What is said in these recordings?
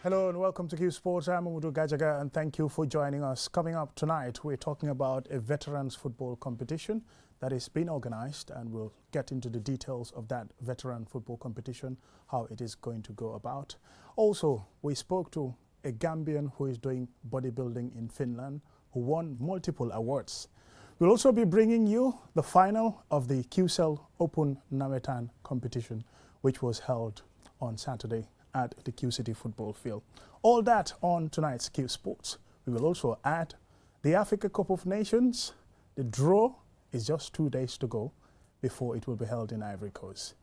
Hello and welcome to Qsports. I'm Umudu Gajaga and thank you for joining us. Coming up tonight, we're talking about a veterans football competition that is being organized, and we'll get into the details of that veteran football competition, how it is going to go about. Also, we spoke to a Gambian who is doing bodybuilding in Finland, who won multiple awards. We'll also be bringing you the final of the QCell Open Nawetan competition, which was held on Saturday at the Q City football field. All that on tonight's Q Sports. We will also add the Africa Cup of Nations. The draw is just 2 days to go before it will be held in Ivory Coast.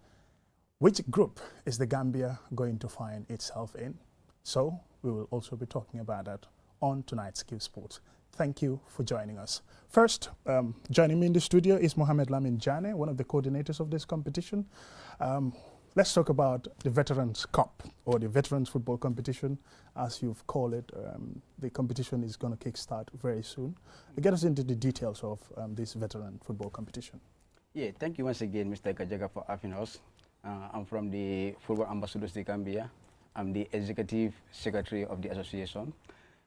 Which group is the Gambia going to find itself in? So we will also be talking about that on tonight's Q Sports. Thank you for joining us. First, joining me in the studio is Mohamed Lamin Jane, one of the coordinators of this competition. Let's talk about the Veterans Cup, or the Veterans Football Competition, as you've called it. The competition is going to kickstart very soon. Get us into the details of this Veteran Football Competition. Yeah, thank you once again, Mr. Kajaga, for having us. I'm from the Football Ambassadors de Gambia. I'm the Executive Secretary of the association.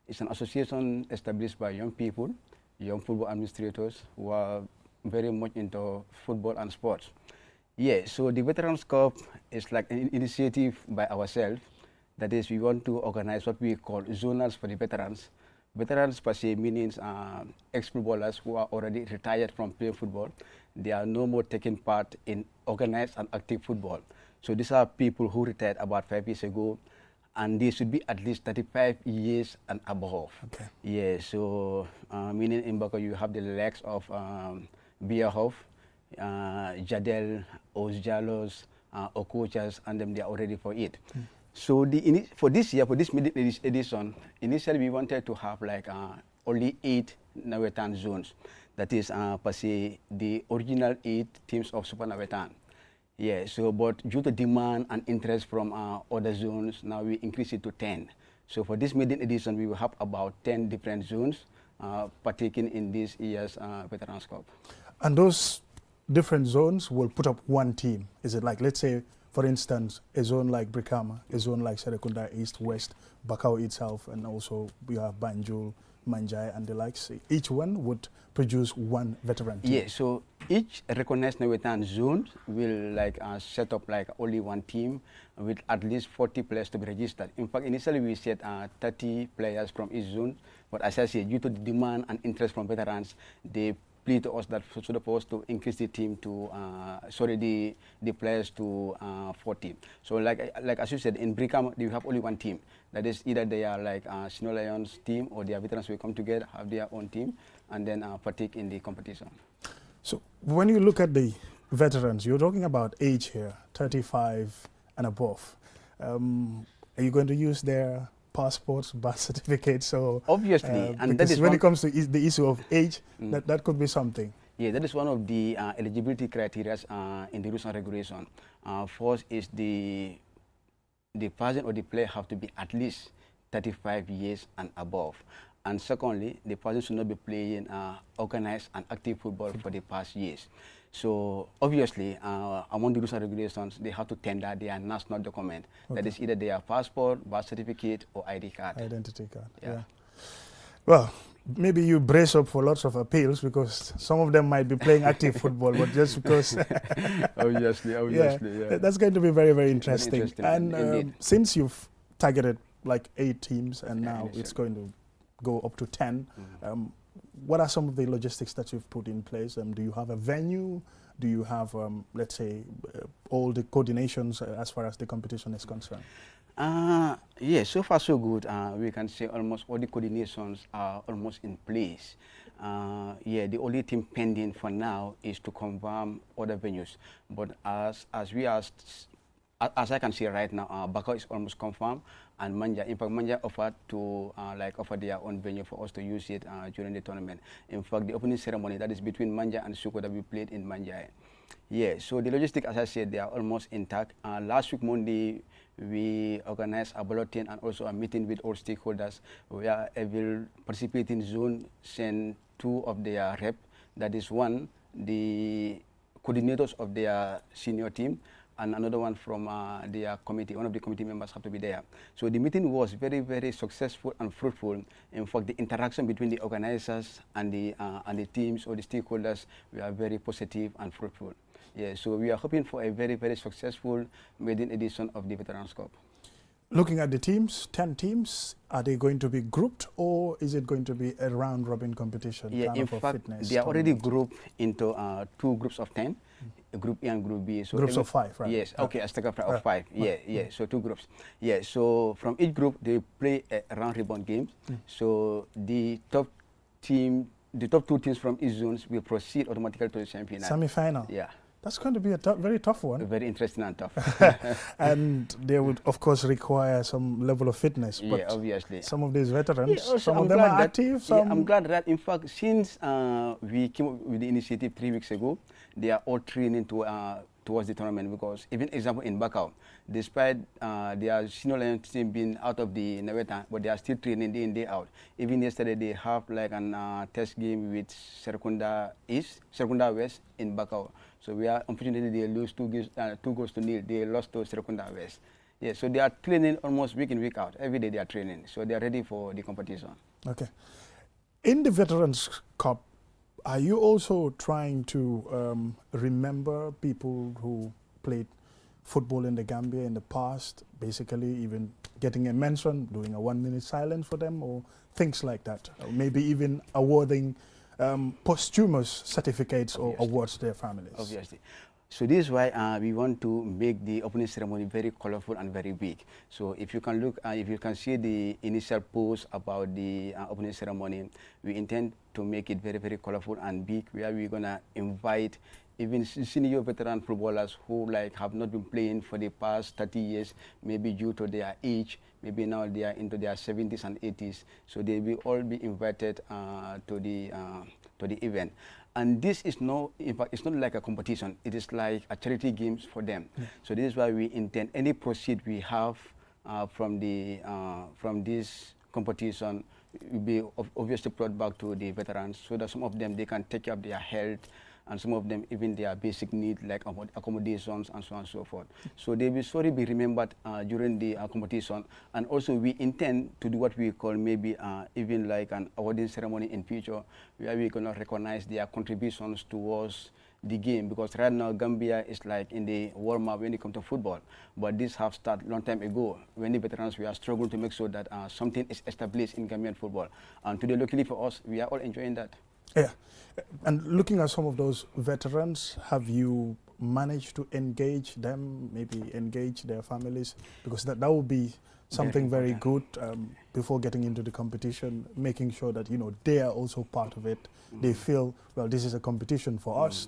It's an association established by young people, young football administrators who are very much into football and sports. Yeah, so the Veterans Cup is like an initiative by ourselves. That is, we want to organize what we call zonals for the veterans. Veterans per se means ex-footballers who are already retired from playing football. They are no more taking part in organized and active football. So these are people who retired about 5 years ago, and they should be at least 35 years and above. Okay. Yeah, so meaning in Bako you have the likes of Bierhoff, Jadel, Ozjalos, Okochas, and them, they are already for it. So for this year, for this edition, initially we wanted to have like only 8 Nawetan zones. That is per se the original 8 teams of Super Nawetan. Yeah, so but due to demand and interest from other zones, now we increase it to 10. So for this maiden edition, we will have about 10 different zones partaking in this year's Veterans Cup. And those different zones will put up one team. Is it like, let's say, for instance, a zone like Brikama, a zone like Serekunda East, West, Bakau itself, and also we have Banjul, Manjai, and the likes. Each one would produce one veteran team. Yeah, so each recognized Nawetan zone will like set up like only one team with at least 40 players to be registered. In fact, initially we said 30 players from each zone, but as I said, due to the demand and interest from veterans, they plead to us that for us to increase the team to, the players to 40. So like as you said, in Brikama, you have only one team. That is either they are like Snow Lions team, or their veterans will come together, have their own team, and then partake in the competition. So when you look at the veterans, you're talking about age here, 35 and above. Are you going to use their passports, birth certificates? So obviously, and because when it comes to the issue of age, that could be something. Yeah, that is one of the eligibility criteria in the rules and regulation. First is the person or the player have to be at least 35 years and above. And secondly, the person should not be playing organized and active football for the past years. So obviously, among the rules and regulations, they have to tender their national document. Okay. That is either their passport, birth certificate, or ID card. Identity card. Yeah. Well, maybe you brace up for lots of appeals, because some of them might be playing active football, but just because. obviously, yeah. That's going to be very, very interesting. And since you've targeted like 8 teams, and now it's going to go up to 10. What are some of the logistics that you've put in place? Do you have a venue? Do you have, let's say, all the coordinations as far as the competition is concerned? Yeah, so far so good. We can say almost all the coordinations are almost in place. Yeah, the only thing pending for now is to confirm other venues. But as I can see right now, Bakau is almost confirmed, and Manja, in fact, Manja offered to offer their own venue for us to use it during the tournament. In fact, the opening ceremony that is between Manja and Suko that we played in Manja. Yeah, so the logistics, as I said, they are almost intact. Last week Monday, we organized a bulletin and also a meeting with all stakeholders, where every participating zone sent 2 of their rep. That is one, the coordinators of their senior team, and another one from their committee. One of the committee members have to be there. So the meeting was very, very successful and fruitful. In fact, the interaction between the organizers and the teams or the stakeholders were very positive and fruitful. Yeah, so we are hoping for a very, very successful maiden edition of the Veterans Cup. Looking at the teams, 10 teams, are they going to be grouped or is it going to be a round-robin competition? Yeah, in fact, they are already grouped into 2 groups of 10, Group A and Group B. So groups of 5, right? Yes, okay, a stack of 5. Yeah, so 2 groups. Yeah, so from each group, they play a round-robin game. So the top 2 teams from each zones will proceed automatically to the semi-final. Semi-final? Yeah. That's going to be a very tough one. Very interesting and tough. And they would, of course, require some level of fitness. But yeah, obviously. some of these veterans, some of them are active. Yeah, I'm glad that, in fact, since we came up with the initiative 3 weeks ago, they are all training towards the tournament. Because, even example in Bakau, despite their senior Lions team being out of the Naveta, but they are still training day in, day out. Even yesterday, they have like an test game with Serkunda West in Bakau. So unfortunately, they lose 2 goals to 0. They lost to Serkunda West. Yeah, so they are training almost week in, week out. Every day they are training. So they are ready for the competition. Okay. In the Veterans Cup, are you also trying to remember people who played football in the Gambia in the past, basically even getting a mention, doing a 1-minute silence for them or things like that? Or maybe even awarding posthumous certificates or awards to their families? Obviously. So this is why we want to make the opening ceremony very colorful and very big. So if you can look, if you can see the initial post about the opening ceremony, we intend to make it very, very colorful and big, where we're gonna invite even senior veteran footballers who have not been playing for the past 30 years, maybe due to their age, maybe now they are into their 70s and 80s. So they will all be invited to the event. And this is in fact, it's not like a competition. It is like a charity games for them. So this is why we intend any proceed we have from this competition will be obviously brought back to the veterans, so that some of them, they can take care of their health, and some of them even their basic needs like accommodations and so on and so forth. So they will sorely be remembered during the competition. And also we intend to do what we call maybe even like an awarding ceremony in future, where we're going to recognize their contributions towards the game, because right now Gambia is like in the world map when it comes to football. But this have started long time ago when the veterans, we are struggling to make sure that something is established in Gambian football. And today, luckily for us, we are all enjoying that. Yeah. And looking at some of those veterans, have you managed to engage them, maybe engage their families? Because that would be something very good before getting into the competition, making sure that, they are also part of it. They feel, well, this is a competition for us.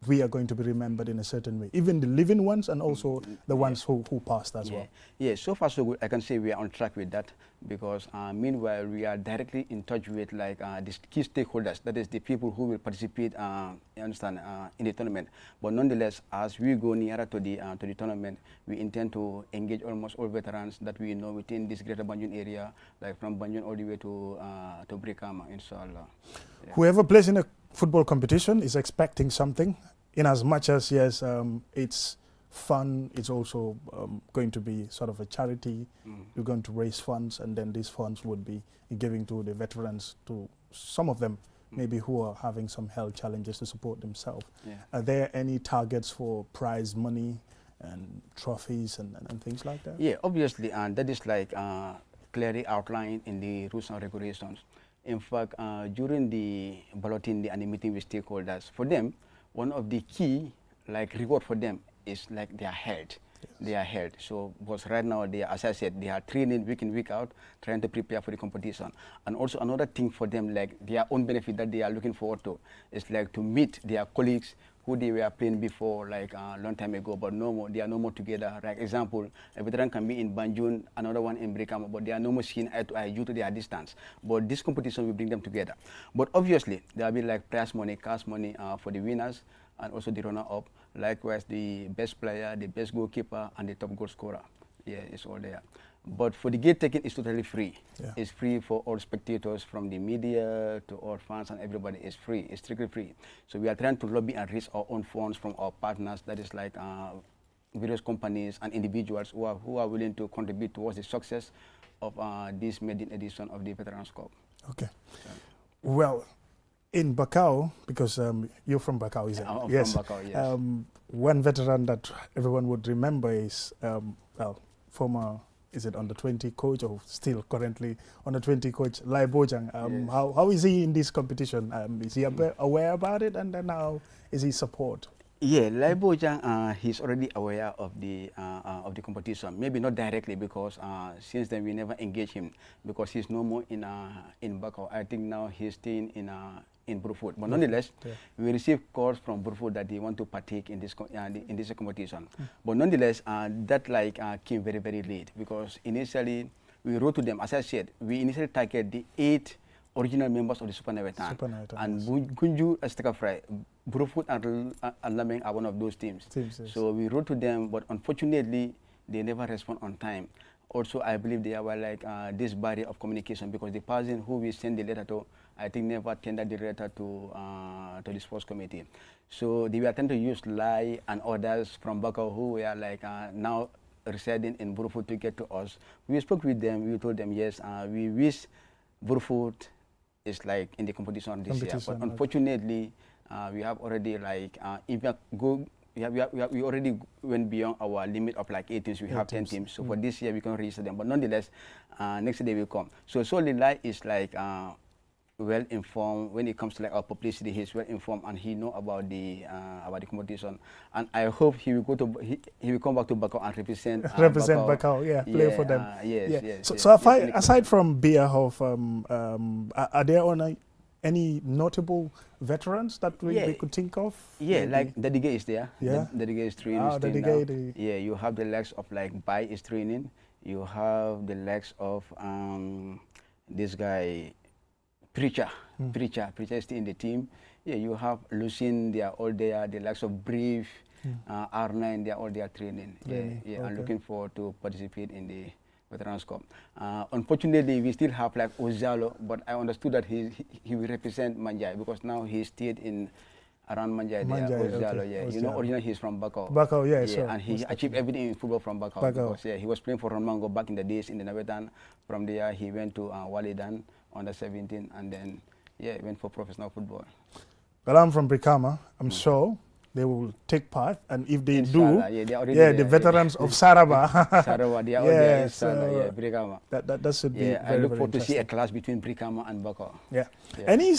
We are going to be remembered in a certain way, even the living ones and also the ones who passed as well. Yeah, so far so good. I can say we are on track with that, because meanwhile we are directly in touch with the key stakeholders, that is the people who will participate in the tournament. But nonetheless, as we go nearer to the tournament, we intend to engage almost all veterans that we know within this greater Banjul area, like from Banjul all the way to Brikama, inshallah. Yeah. Whoever plays in a football competition is expecting something, in as much as, yes, it's fun, it's also going to be sort of a charity. You're going to raise funds, and then these funds would be giving to the veterans, to some of them maybe who are having some health challenges, to support themselves. Yeah. Are there any targets for prize money and trophies and things like that? Yeah, obviously, and that is clearly outlined in the rules and regulations. In fact, during the balloting and the meeting with stakeholders, for them, one of the key reward for them is their health. Yes. Their health. So, because right now, as I said, they are training week in, week out, trying to prepare for the competition. And also another thing for them, their own benefit that they are looking forward to, is to meet their colleagues who they were playing before, a long time ago, but no more. They are no more together. Like example, a veteran can be in Banjul, another one in Brikama, but they are no more seen eye to eye due to their distance. But this competition will bring them together. But obviously, there will be prize money, cash money for the winners, and also the runner-up. Likewise, the best player, the best goalkeeper, and the top goal scorer. Yeah, it's all there. But for the gate taking, it's totally free. Yeah. It's free for all spectators, from the media to all fans and everybody. It's free. It's strictly free. So we are trying to lobby and raise our own funds from our partners. That is various companies and individuals who are willing to contribute towards the success of this maiden edition of the Veterans Cup. Okay. Well, in Bakau, because you're from Bakau, is it? I'm yes. from Bakau, yes. One veteran that everyone would remember is, former, is it under 20 coach or still currently under 20 coach, Lai Bojang. Yes. How is he in this competition? Is he aware about it, and then how is he support? Yeah, Lai Bojang, he's already aware of the competition. Maybe not directly, because since then we never engage him, because he's no more in Bakau. I think now he's staying in Burfoot. But nonetheless, we received calls from Burfoot that they want to partake in this competition. But nonetheless, that came very, very late, because initially we wrote to them. As I said, we initially targeted the 8 original members of the Super Navetan. And Gunju Astakafrai, Burfoot and Lameng are one of those teams. Yes. So we wrote to them, but unfortunately, they never respond on time. Also, I believe they were this barrier of communication, because the person who we sent the letter to, I think, never tendered the letter to the sports committee. So they were trying to use Lai and others from Bakau who were now residing in Burfoot to get to us. We spoke with them. We told them, yes, we wish Burfoot is in the competition this year. But unfortunately, we have already we already went beyond our limit of 8 teams. We have 10 teams. So for this year, we can register them. But nonetheless, next day will come. So solely Lai is well informed when it comes to our publicity. He's well informed, and he know about the competition. And I hope he will he will come back to Bakau and represent Bakau. Yeah, play for them. Yes. So aside from Bierhoff, are there any notable veterans that we could think of? Yeah, maybe? Dadige is there. Yeah, Dadige is training. Yeah, you have the legs of Bai is training. You have the legs of this guy. Preacher is still in the team. Yeah, you have Lucien, they are all there. The likes of Brief, R9, they are all there training. I'm looking forward to participate in the Veterans Cup. Unfortunately, we still have Ozalo, but I understood that he will represent Manjai, because now he stayed around Manjai. Ozalo. You know, originally he's from Bakau. Bakau, sure. And he achieved everything in football from Bakau. Because, he was playing for Ronmango back in the days in the Navetan. From there, he went to Walidan under 17, and then went for professional football. Well, I'm from Brikama. I'm sure they will take part, and if they the veterans of Saraba. Saraba, they are all there in Brikama. That should be I look forward to see a clash between Brikama and Bakau. Any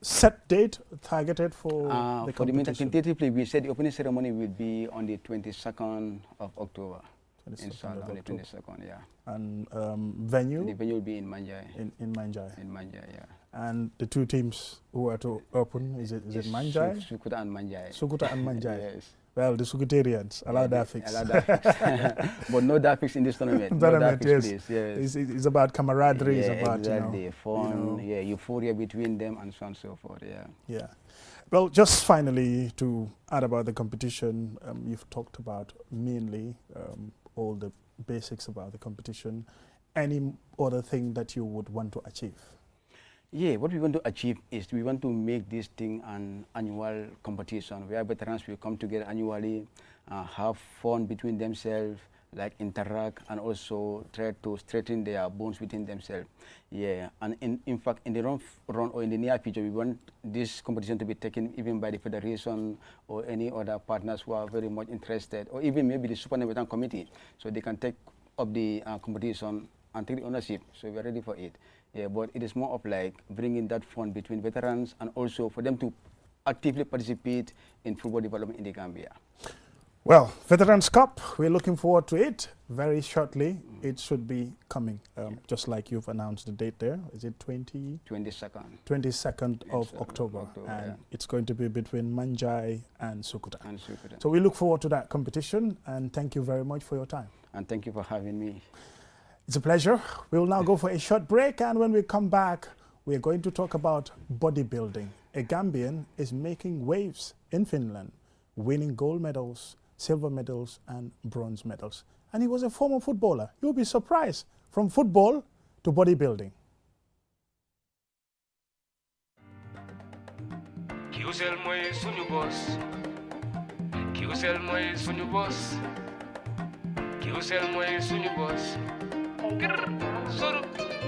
set date targeted for the competition? Tentatively, we said the opening ceremony will be on the 22nd of October. Inshallah, on the 22nd, And venue? The venue will be in Manjai. In Manjai. In Manjai, And the 2 teams who are to open, is it Manjai? Sukuta and Manjai. Sukuta and Manjai. Yes. Well, the Sukutarians allow that fix. But no that fix in this tournament. It's about camaraderie. It's about fun. Euphoria between them, and so on and so forth. Well, just finally to add about the competition, you've talked about mainly all the basics about the competition. Any other thing that you would want to achieve? What we want to achieve is we want to make this thing an annual competition where veterans will come together annually, have fun between themselves, interact, and also try to strengthen their bonds within themselves. And in fact, in the run or in the near future, we want this competition to be taken even by the federation or any other partners who are very much interested, or even maybe the Super Navetan committee, so they can take up the competition and take the ownership. So we are ready for it. But it is more of bringing that fun between veterans, and also for them to actively participate in football development in the Gambia. Well, Veterans Cup, we're looking forward to it very shortly. It should be coming, just like you've announced the date there. Is it 22nd? 22nd of October. And it's going to be between Manjai and Sukuta. So we look forward to that competition, and thank you very much for your time. And thank you for having me. It's a pleasure. We will now go for a short break, and when we come back, we're going to talk about bodybuilding. A Gambian is making waves in Finland, winning gold medals, silver medals, and bronze medals. And he was a former footballer. You'll be surprised, from football to bodybuilding. Qcell mooy suñu boss. Qcell mooy suñu boss. Qcell mooy suñu boss. Soro.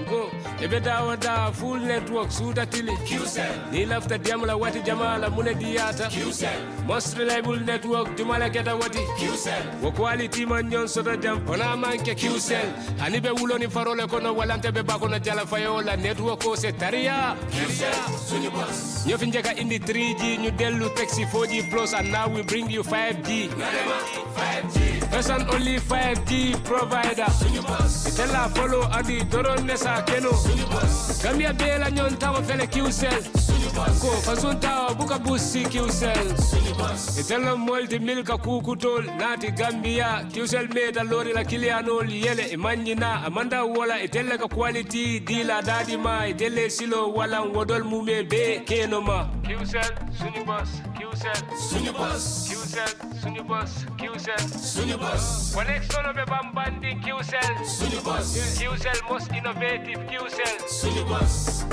Go, ebe dawa full network suuta tili. Qcell. Ni lafta diamla wati jamala mune diata. Qcell. Most reliable network jumala keta wati. Qcell. Wo quality man nyon soto jam ona manke Qcell. Ani be wuloni farole kono walante be bakono jala fayola network ko se taria. Qcell suñu boss. Ño fi njeka indi 3G ñu delu taxi 4G plus and now we bring you 5G. 5G. First and only 5G provider. Suñu boss. Itella follow adi doron nesa keno. Suñu boss. Gambia bela nyon tawo fele Qcell. Suñu boss. Ko fasunta buka busi Qcell. Suñu boss. Itella multi milka kukutol nati Gambia. Qcell meta lori la kiliano yele imanyina amanda wala itella ka quality dila dadi ma itelle silo wala wodol mume be keno ma. Qcell suñu boss. Qcell suñu boss. Qcell suñu boss. Qcell suñu boss. Connection be bambandi Qcell suñu boss. Qcell most innovative Qcell suñu boss.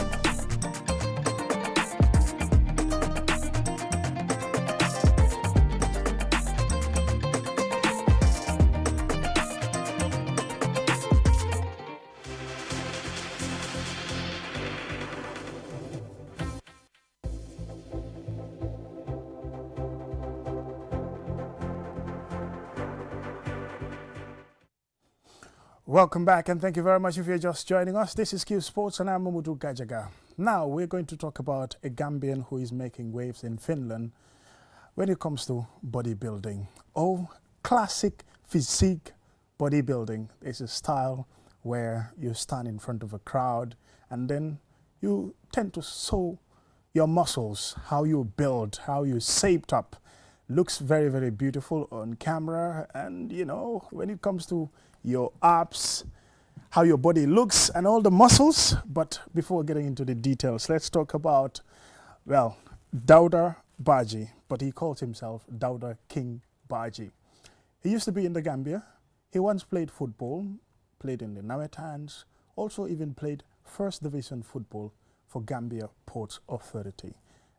Welcome back, and thank you very much if you're just joining us. This is Qsports and I'm Mamudu Gajaga. Now we're going to talk about a Gambian who is making waves in Finland when it comes to bodybuilding. Oh, classic physique bodybuilding is a style where you stand in front of a crowd and then you tend to show your muscles, how you build, how you shaped up. Looks very, very beautiful on camera, and you know, when it comes to your abs, how your body looks and all the muscles. But before getting into the details, let's talk about, well, Dauda Baji, but he calls himself Dauda King Baji. He used to be in the Gambia. He once played football, played in the Nametans, also even played first division football for Gambia Ports Authority.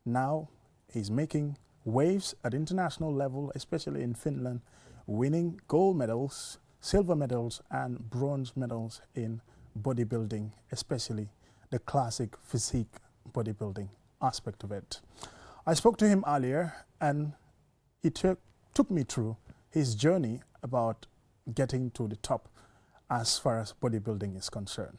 Now he's making waves at international level, especially in Finland, winning gold medals, silver medals and bronze medals in bodybuilding, especially the classic physique bodybuilding aspect of it. I spoke to him earlier and he took me through his journey about getting to the top as far as bodybuilding is concerned.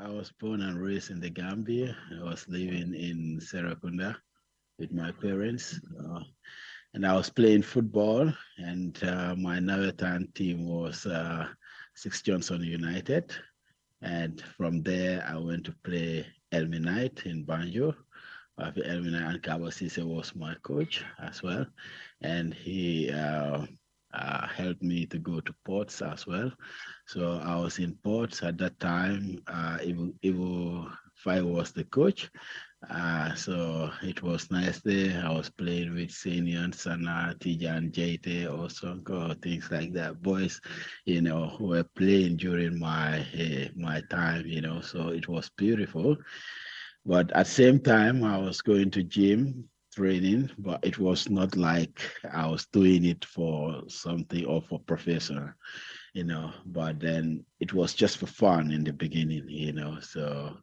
I was born and raised in the Gambia. I was living in Serakunda with my parents. And I was playing football, and my Navetan team was Six Johnson United. And from there, I went to play Elminite in Banjo. Elminite and Kabasise was my coach as well. And he helped me to go to Ports as well. So I was in Ports at that time. Ivo Fai was the coach. So it was nice there. I was playing with Senior, Sana, Tijan, Jete, Osonko, things like that. Boys, you know, who were playing during my time, you know, so it was beautiful. But at the same time, I was going to gym training, but it was not like I was doing it for something or for professional, you know, but then it was just for fun in the beginning, you know, so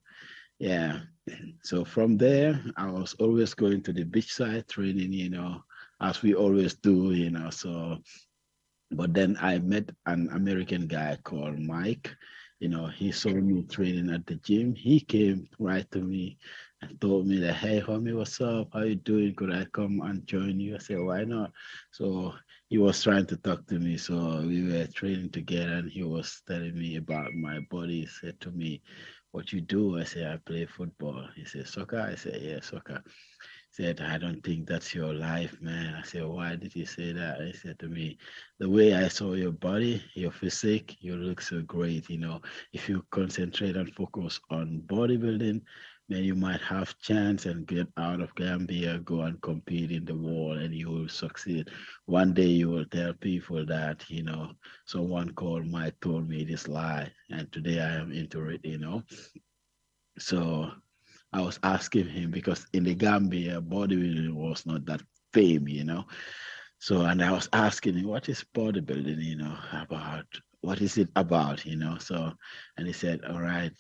yeah. So from there, I was always going to the beachside training, you know, as we always do, you know, so, but then I met an American guy called Mike. You know, he saw me training at the gym. He came right to me and told me that, hey, homie, what's up? How you doing? Could I come and join you? I said, why not? So he was trying to talk to me. So we were training together and he was telling me about my body. He said to me, what you do? I said, I play football. He said, soccer? I said, yeah, soccer. He said, I don't think that's your life, man. I said, why did you say that? He said to me, the way I saw your body, your physique, you look so great. You know, if you concentrate and focus on bodybuilding, then you might have chance and get out of Gambia, go and compete in the world, and you will succeed. One day you will tell people that, you know, someone called Mike told me this lie, and today I am into it, you know. So I was asking him because in the Gambia, bodybuilding was not that fame, you know. So, and I was asking him, what is bodybuilding, about? What is it about, So, and he said, all right,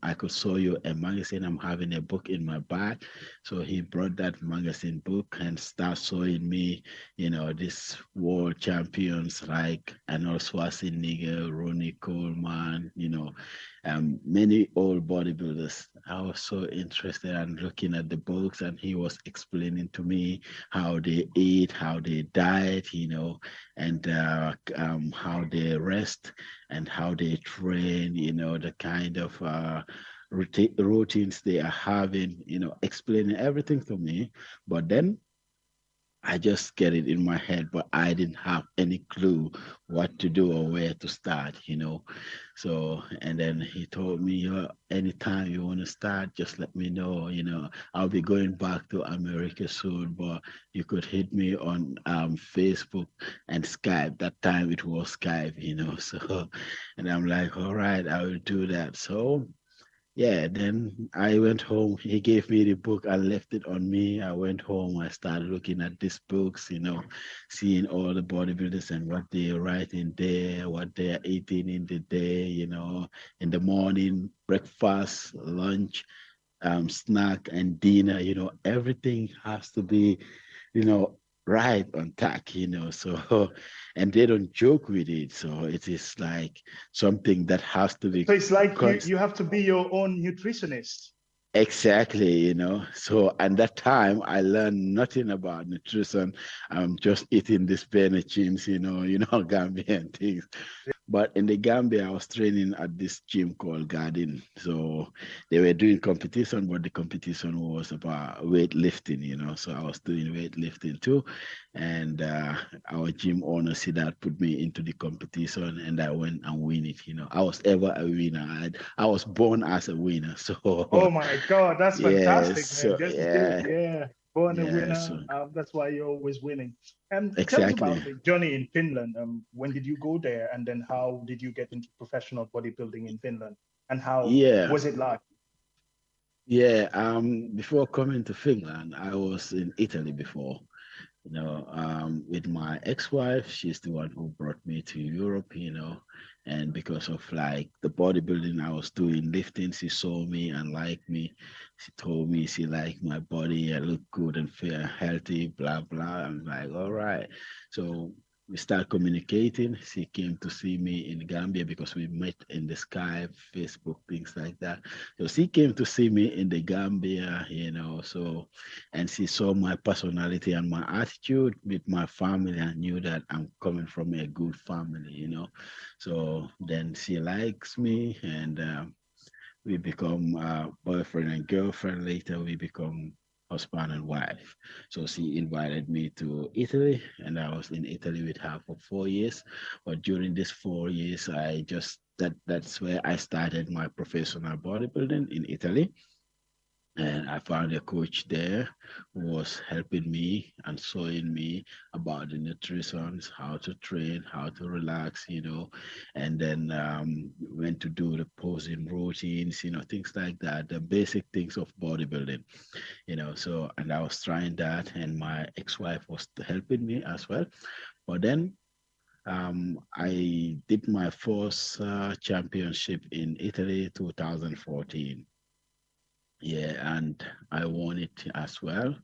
I could show you a magazine. I'm having a book in my bag. So he brought that magazine book and start showing me, these world champions like Arnold Schwarzenegger, Ronnie Coleman, many old bodybuilders. I was so interested and looking at the books, and he was explaining to me how they eat, how they diet, and how they rest and how they train, the kind of routines they are having, explaining everything to me. But then I just get it in my head, but I didn't have any clue what to do or where to start. So, and then he told me, anytime you want to start, just let me know. I'll be going back to America soon, but you could hit me on Facebook and Skype. That time it was Skype. So, and I'm like, all right, I will do that. So, yeah, then I went home. He gave me the book and left it on me. I went home. I started looking at these books, seeing all the bodybuilders and what they're writing there, what they're eating in the day, in the morning, breakfast, lunch, snack, and dinner. Everything has to be, you know, right on tack, So, and they don't joke with it. So it is like something that has to be So it's like you const- you have to be your own nutritionist. exactly, So at that time I learned nothing about nutrition. I'm just eating these Benachins, Gambian things. But in the Gambia, I was training at this gym called Garden. So they were doing competition, but the competition was about weightlifting. So I was doing weightlifting too. And our gym owner, see that, put me into the competition and I went and win it. I was ever a winner. I was born as a winner. Oh So my God, that's yeah, fantastic, man. so This is good. yeah, Yeah, born a yeah, winner. so That's why you're always winning. And tell us exactly. about the journey in Finland. When did you go there, and then how did you get into professional bodybuilding in Finland, and how Yeah. was it like? Yeah, before coming to Finland, I was in Italy before, with my ex-wife. She's the one who brought me to Europe, and because of like the bodybuilding I was doing, lifting, she saw me and liked me. She told me she liked my body, I look good and fair, healthy, blah, blah. I'm like, all right. So we start communicating. She came to see me in Gambia because we met in the Skype, Facebook, things like that. So she came to see me in the Gambia, so, and she saw my personality and my attitude with my family and knew that I'm coming from a good family. So then she likes me, and we become boyfriend and girlfriend. Later, we become husband and wife. So she invited me to Italy, and I was in Italy with her for 4 years. But during these 4 years, that's where I started my professional bodybuilding in Italy. And I found a coach there who was helping me and showing me about the nutrition, how to train, how to relax, and then when to do the posing routines, things like that, the basic things of bodybuilding, So, and I was trying that, and my ex-wife was helping me as well. But then I did my first championship in Italy, 2014. Yeah, and I won it as well.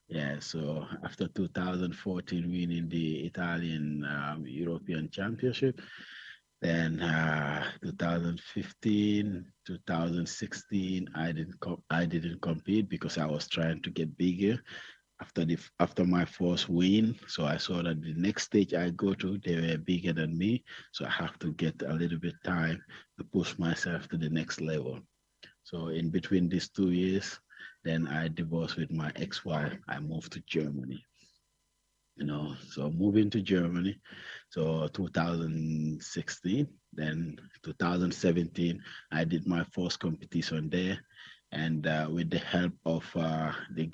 Yeah, so after 2014 winning the Italian European Championship, then 2015, 2016, I didn't compete because I was trying to get bigger after my first win. So I saw that the next stage I go to, they were bigger than me. So I have to get a little bit time to push myself to the next level. So in between these 2 years, then I divorced with my ex-wife. I moved to Germany. So moving to Germany, so 2016, then 2017, I did my first competition there, and with the help of the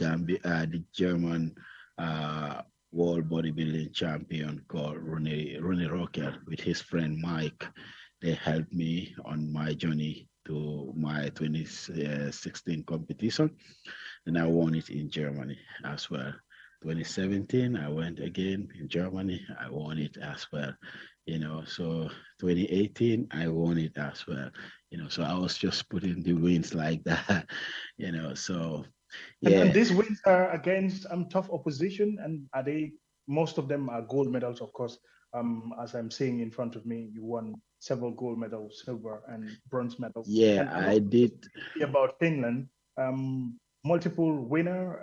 German world bodybuilding champion called Ronnie Rocker with his friend Mike, they helped me on my journey to my 2016 competition, and I won it in Germany as well. 2017, I went again in Germany. I won it as well. So 2018, I won it as well. So I was just putting the wins like that. So yeah. And these wins are against tough opposition, and are they? Most of them are gold medals, of course. As I'm seeing in front of me, you won several gold medals, silver and bronze medals. Yeah, And I did. about Finland, multiple winner.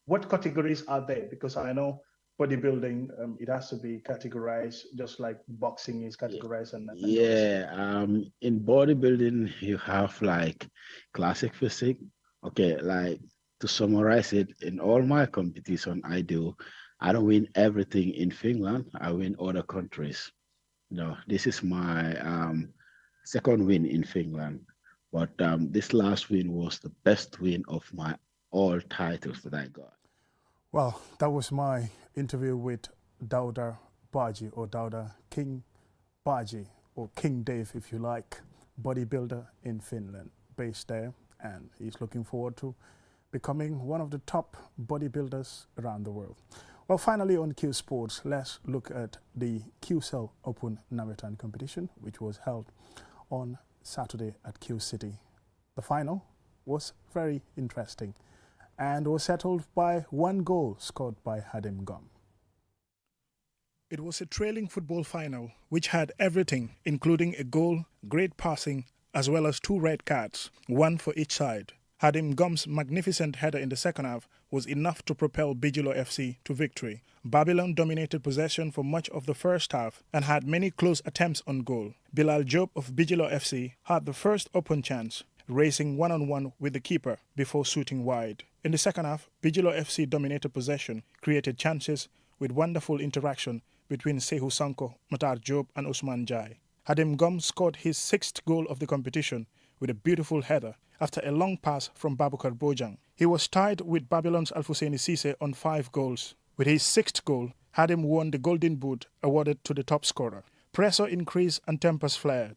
What categories are they? Because I know bodybuilding, it has to be categorized just like boxing is categorized, and those. Yeah, in bodybuilding, you have like classic physique. Okay, like to summarize it, in all my competition I don't win everything in Finland. I win other countries. This is my second win in Finland, but this last win was the best win of my all titles that I got. Well, that was my interview with Dauda Baji, or Dauda King Baji, or King Dave if you like, bodybuilder in Finland, based there, and he's looking forward to becoming one of the top bodybuilders around the world. Well, finally on Qsports, let's look at the QCell Open Navetan competition, which was held on Saturday at Q City. The final was very interesting and was settled by one goal scored by Hadim Gum. It was a trailing football final which had everything, including a goal, great passing, as well as 2 red cards, one for each side. Hadim Gum's magnificent header in the second half was enough to propel Bijilo FC to victory. Babylon dominated possession for much of the first half and had many close attempts on goal. Bilal Job of Bijilo FC had the first open chance, racing one-on-one with the keeper before shooting wide. In the second half, Bijilo FC dominated possession, created chances with wonderful interaction between Sehu Sanko, Matar Job and Usman Jai. Hadim Gum scored his 6th goal of the competition with a beautiful header after a long pass from Babukar Bojang. He was tied with Babylon's Alfousseni Cisse on 5 goals. With his 6th goal, Hadim won the Golden Boot awarded to the top scorer. Pressure increased and tempers flared,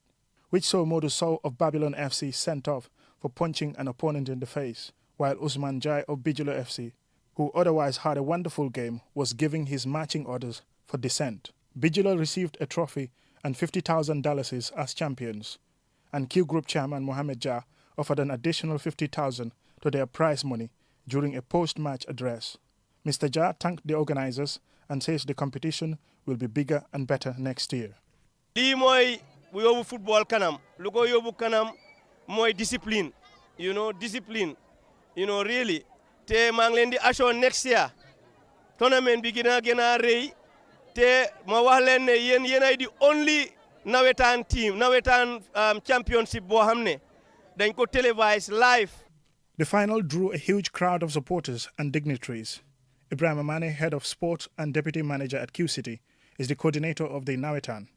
which saw Modou Sow of Babylon FC sent off for punching an opponent in the face, while Usman Jai of Bijilo FC, who otherwise had a wonderful game, was giving his marching orders for dissent. Bijilo received a trophy and $50,000 as champions, and Q Group chairman Mohamed Jah offered an additional $50,000 to their prize money during a post-match address. Mr. Jah thanked the organizers and says the competition will be bigger and better next year. Lii mooy bu yóbbu football kanam lu ko yóbbu kanam mooy discipline discipline really te maa ngi leen di assure next year tournament bi gën a rëy te ma wax leen ne yéenay di only nawetaan team nawetaan championship boo xam ne dañ ko televise live. The final drew a huge crowd of supporters and dignitaries. Ibrahim Amane, head of sports and deputy manager at Q City, is the coordinator of the Nawetan,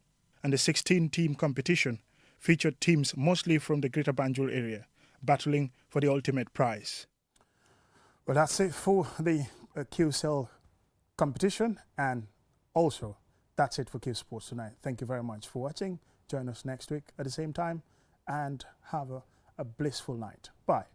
and the 16-team competition featured teams mostly from the Greater Banjul area, battling for the ultimate prize. Well, that's it for the QCell competition, and also that's it for Qsports tonight. Thank you very much for watching. Join us next week at the same time, and have a blissful night. Bye.